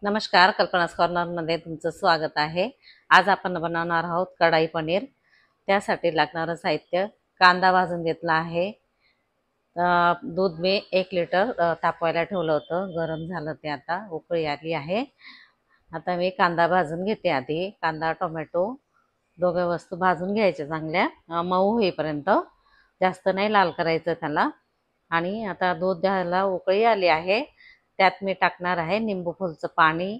नमस्कार, कल्पनास कॉर्नरमध्ये तुमचं स्वागत आहे। आज आपण बनवणार आहोत कढाई पनीर। त्यासाठी लागणारं साहित्य: कांदा भाजून घेतला आहे, दूध मी 1 लिटर तापवायला ठेवलं होतं, गरम झालं ते, आता उकळी आली आहे। आता मी कांदा भाजून घेते। आधी कांदा टोमॅटो दोघे वस्तू भाजून घ्यायच्या चांगल्या मऊ होईपर्यंत, जास्त नाही लाल करायचं त्याला। आणि आता दूध द्यायला उकळी आली आहे, त्यात मी टाकणार आहे निंबू फुलचं पाणी।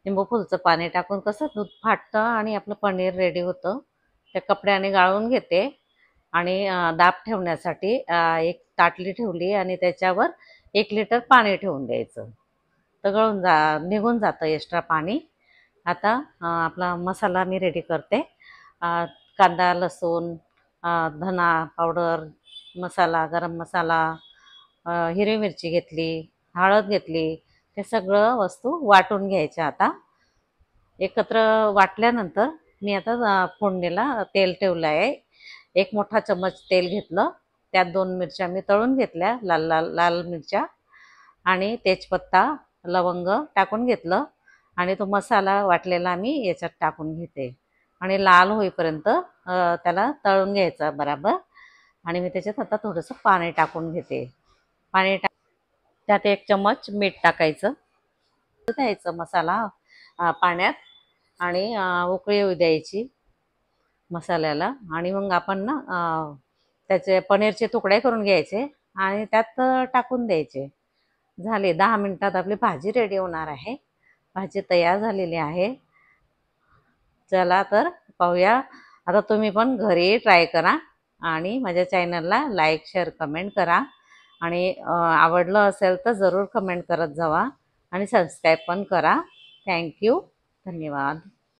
निंबू फुलचं पाणी टाकून कसं दूध फाटतं आणि आपलं पनीर रेडी होतं। त्या कपड्याने गाळून घेते आणि दाब ठेवण्यासाठी एक ताटली ठेवली आणि त्याच्यावर 1 लिटर पाणी ठेवून द्यायचं, तर निघून जातं एक्स्ट्रा पाणी। आता आपला मसाला मी रेडी करते। कांदा, लसूण, धना पावडर, मसाला, गरम मसाला, हिरवी मिरची घेतली, हळद घेतली, ते सगळं वस्तू वाटून घ्यायच्या। आता एकत्र वाटल्यानंतर मी आता फोडणीला तेल ठेवलं आहे। 1 मोठा चम्मच तेल घेतलं, त्यात 2 मिरच्या मी तळून घेतल्या, लाल लाल लाल मिरच्या, आणि तेजपत्ता, लवंग टाकून घेतलं आणि तो मसाला वाटलेला मी याच्यात टाकून घेते आणि लाल होईपर्यंत त्याला तळून घ्यायचा बराबर। आणि मी त्याच्यात आता थोडंसं पाणी टाकून घेते। त्यात 1 चम्मच मीठ टाकायचं, द्यायचं मसाला पाण्यात आणि उकळी येऊ द्यायची मसाल्याला। आणि मग आपण ना त्याचे पनीरचे तुकडे करून घ्यायचे आणि त्यात टाकून द्यायचे। झाले 10 मिनिटात आपली भाजी रेडी होणार आहे। भाजी तयार झालेली आहे। चला तर पाहूया। आता तुम्ही पण घरी ट्राय करा आणि माझ्या चॅनलला लाईक, शेअर, कमेंट करा आणि आवडलं असेल तर जरूर कमेंट करत जावा आणि सबस्क्राईब पण करा। थँक्यू, धन्यवाद।